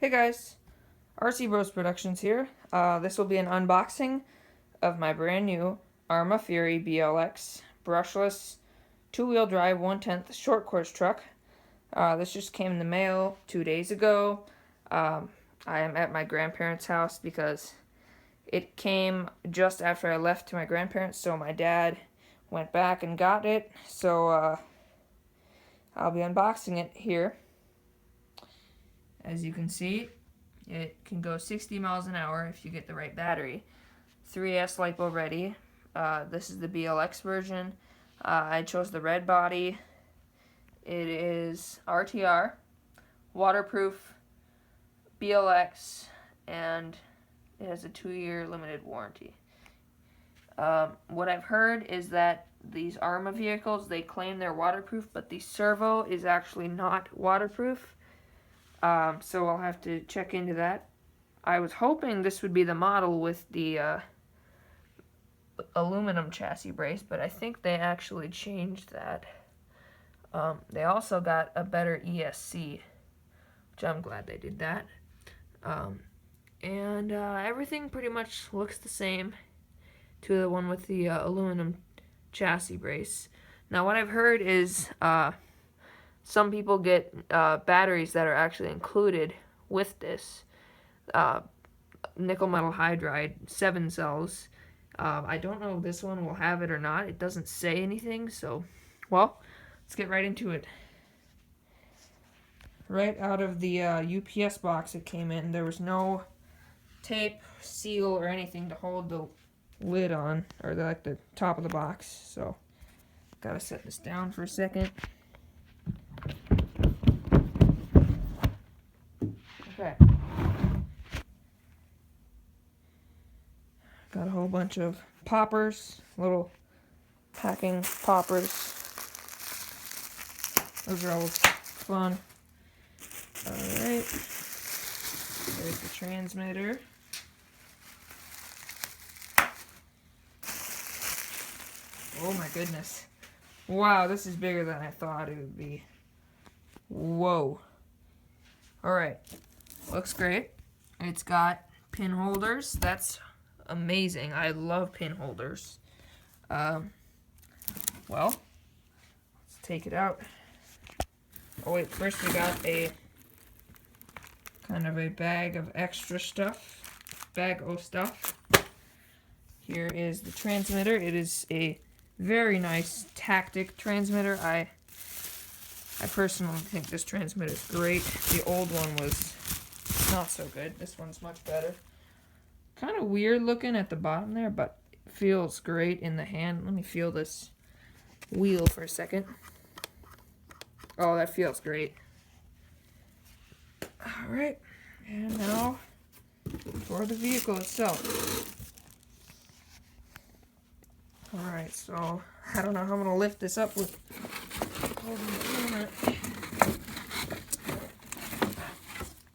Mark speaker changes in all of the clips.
Speaker 1: Hey guys, RC Bros Productions here. This will be an unboxing of my brand new Arrma Fury BLX Brushless 2-wheel drive 1/10 short course truck. This just came in the mail 2 days ago. I am at my grandparents' house because it came just after I left to my grandparents, so my dad went back and got it. So I'll be unboxing it here. As you can see, it can go 60 miles an hour if you get the right battery. 3S Lipo ready. This is the BLX version. I chose the red body. It is RTR, waterproof, BLX, and it has a 2-year limited warranty. What I've heard is that these Arrma vehicles, they claim they're waterproof, but the servo is actually not waterproof. So I'll have to check into that. I was hoping this would be the model with the aluminum chassis brace, but I think they actually changed that. They also got a better ESC, which I'm glad they did that. Everything pretty much looks the same to the one with the aluminum chassis brace. Now what I've heard is some people get batteries that are actually included with this. Nickel metal hydride, 7 cells. I don't know if this one will have it or not. It doesn't say anything, so, well, let's get right into it. Right out of the UPS box it came in, there was no tape, seal, or anything to hold the lid on, or the top of the box, so gotta set this down for a second. Okay. Got a whole bunch of poppers, little packing poppers. Those are always fun. Alright. There's the transmitter. Oh my goodness. Wow, this is bigger than I thought it would be. Whoa. Alright. Looks great. It's got pin holders. That's amazing. I love pin holders. Well, let's take it out. Oh wait, first we got a kind of a bag of extra stuff. Bag of stuff. Here is the transmitter. It is a very nice Tactic transmitter. I personally think this transmitter is great. The old one was not so good. This one's much better. Kind of weird looking at the bottom there, but it feels great in the hand. Let me feel this wheel for a second. Oh, that feels great. Alright, and now for the vehicle itself. Alright, so I don't know how I'm going to lift this up with holding the camera.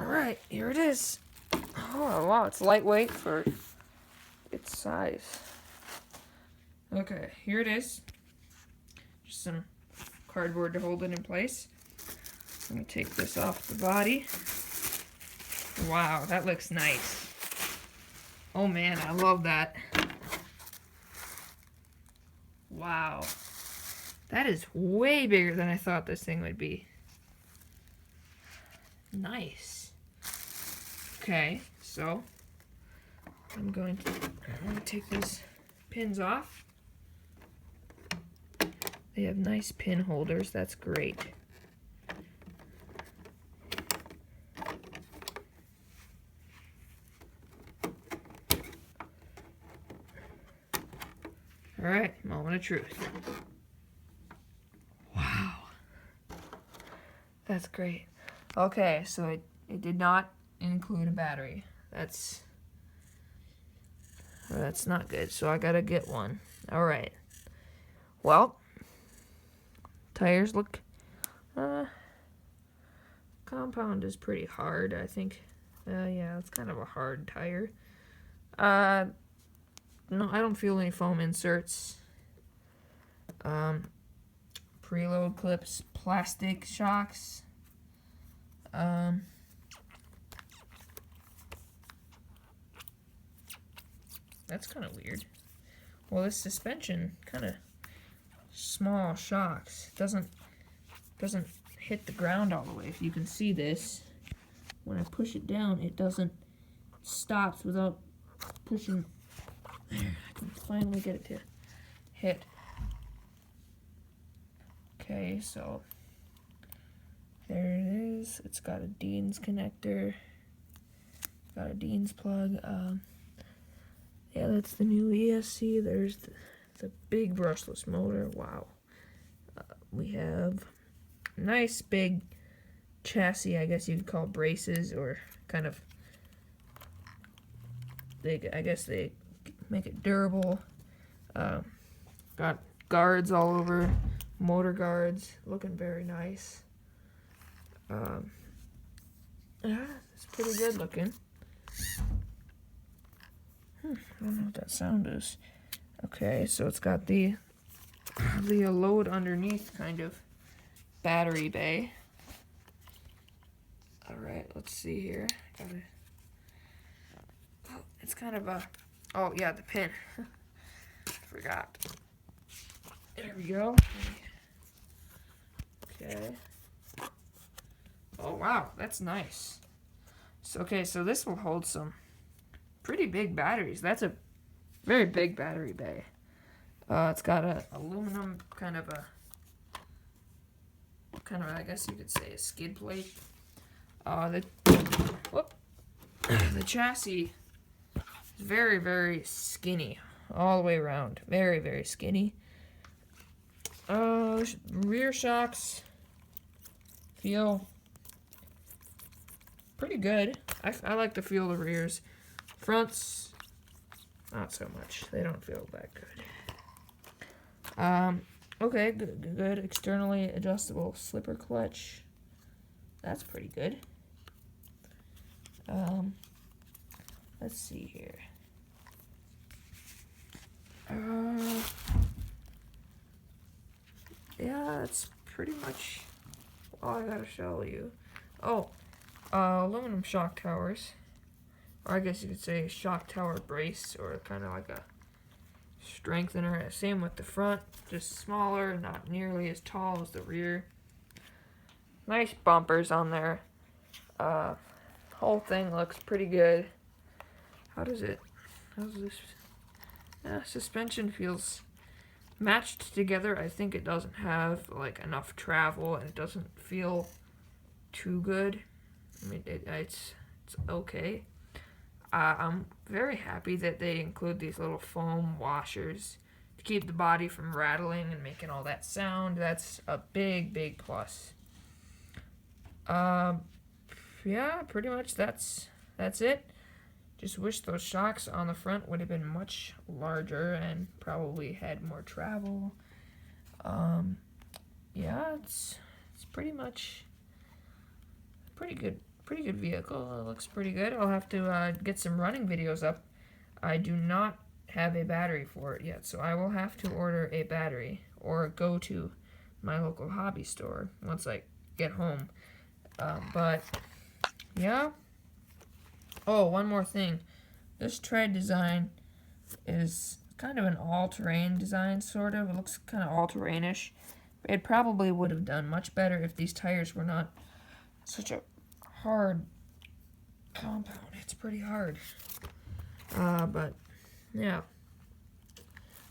Speaker 1: Alright, here it is. Oh, wow, it's lightweight for its size. Okay, here it is. Just some cardboard to hold it in place. Let me take this off the body. Wow, that looks nice. Oh man, I love that. Wow. That is way bigger than I thought this thing would be. Nice. Okay, so I'm going to take these pins off. They have nice pin holders. That's great. Alright, moment of truth. Wow. That's great. Okay, so it did not include a battery. That's not good, so I gotta get one. Alright. Well, tires look... compound is pretty hard, I think. Yeah, it's kind of a hard tire. No, I don't feel any foam inserts. Preload clips, plastic shocks. That's kind of weird. Well, this suspension kind of small shocks. Doesn't hit the ground all the way. If you can see this, when I push it down, it doesn't stops without pushing. There, I can finally get it to hit. Okay, so there it is. It's got a Dean's connector. Got a Dean's plug. Yeah, that's the new ESC. There's the big brushless motor. Wow. We have nice big chassis, I guess you'd call braces, or kind of, I guess they make it durable. Got guards all over, motor guards, looking very nice. Yeah, it's pretty good looking. I don't know what that sound is. Okay, so it's got the load underneath kind of battery bay. Alright, let's see here. Oh, it's kind of a... Oh, yeah, the pin. Forgot. There we go. Okay. Oh, wow, that's nice. So, okay, so this will hold some pretty big batteries. That's a very big battery bay. It's got a aluminum kind of, I guess you could say, a skid plate. The chassis is very, very skinny all the way around. Very, very skinny. Rear shocks feel pretty good. I like to feel the rears. Fronts, not so much. They don't feel that good. Okay, good. Externally adjustable slipper clutch. That's pretty good. Let's see here. Yeah, that's pretty much all I gotta show you. Oh, aluminum shock towers. Or I guess you could say shock tower brace, or kind of like a strengthener. Same with the front, just smaller, not nearly as tall as the rear. Nice bumpers on there. Whole thing looks pretty good. How's this? Suspension feels matched together. I think it doesn't have like enough travel, and it doesn't feel too good. I mean, it's okay. I'm very happy that they include these little foam washers to keep the body from rattling and making all that sound. That's a big, big plus. Yeah, pretty much that's it. Just wish those shocks on the front would have been much larger and probably had more travel. Yeah, it's pretty much pretty good vehicle. It looks pretty good. I'll have to get some running videos up. I do not have a battery for it yet, so I will have to order a battery or go to my local hobby store once I get home. But yeah. Oh, one more thing. This tread design is kind of an all-terrain design, sort of. It looks kind of all-terrainish. It probably would have done much better if these tires were not such a hard compound. It's pretty hard. But yeah.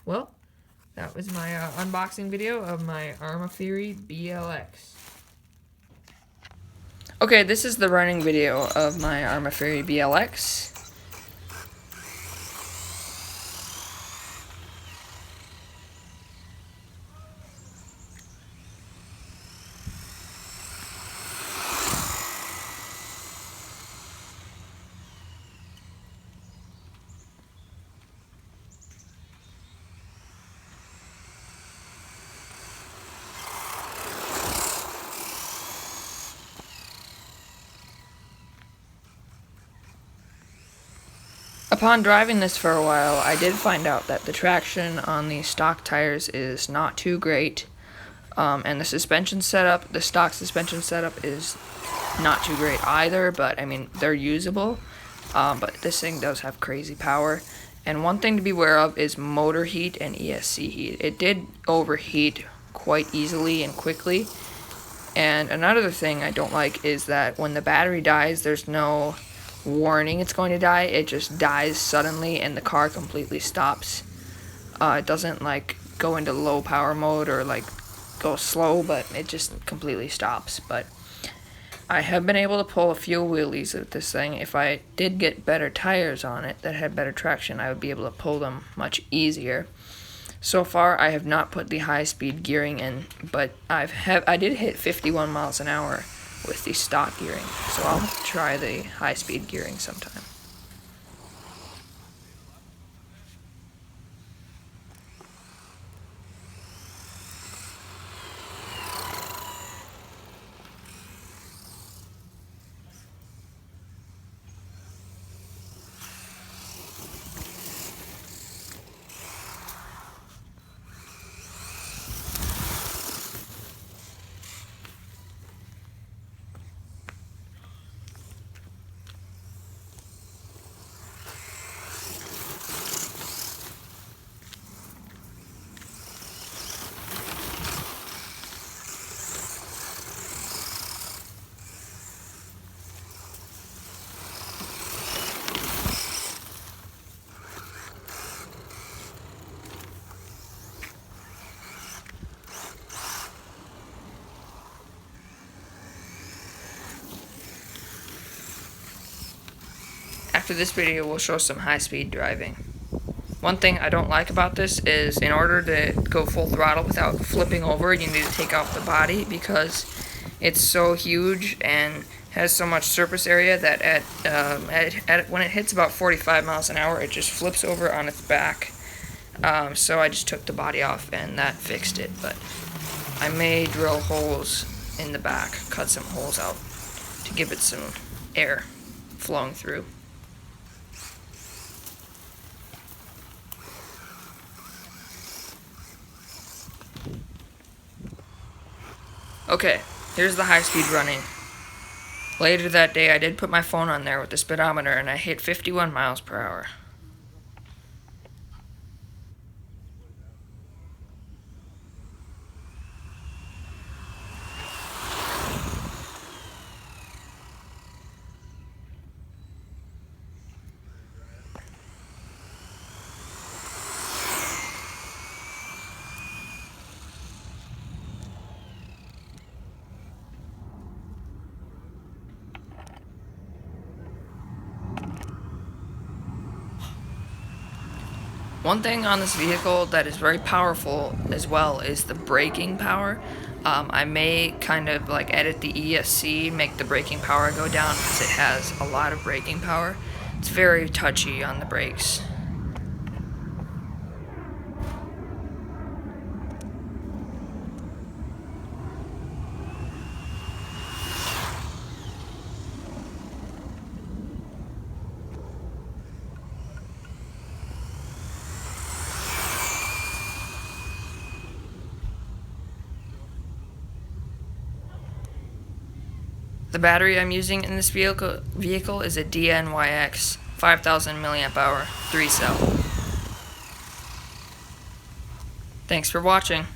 Speaker 1: Well, that was my unboxing video of my Arrma Fury BLX. Okay, this is the running video of my Arrma Fury BLX. Upon driving this for a while, I did find out that the traction on the stock tires is not too great, and the suspension setup, the stock suspension setup is not too great either, but I mean, they're usable, but this thing does have crazy power, And one thing to be aware of is motor heat and ESC heat. It did overheat quite easily and quickly. And another thing I don't like is that when the battery dies, there's no warning it's going to die. It just dies suddenly and the car completely stops. It doesn't like go into low power mode or like go slow, but it just completely stops. But I have been able to pull a few wheelies with this thing. If I did get better tires on it that had better traction, I would be able to pull them much easier. So far, I have not put the high-speed gearing in, but I did hit 51 miles an hour with the stock gearing, so I'll try the high-speed gearing sometime. After this video, we'll show some high-speed driving. One thing I don't like about this is in order to go full throttle without flipping over, you need to take out the body because it's so huge and has so much surface area that when it hits about 45 miles an hour, it just flips over on its back. So I just took the body off and that fixed it, but I may drill holes in the back, cut some holes out to give it some air flowing through. Okay, here's the high speed running. Later that day I did put my phone on there with the speedometer and I hit 51 miles per hour. One thing on this vehicle that is very powerful as well is the braking power. I may kind of like edit the ESC, make the braking power go down because it has a lot of braking power. It's very touchy on the brakes. The battery I'm using in this vehicle is a ONYX 5000 milliamp hour 3-cell. Thanks for watching.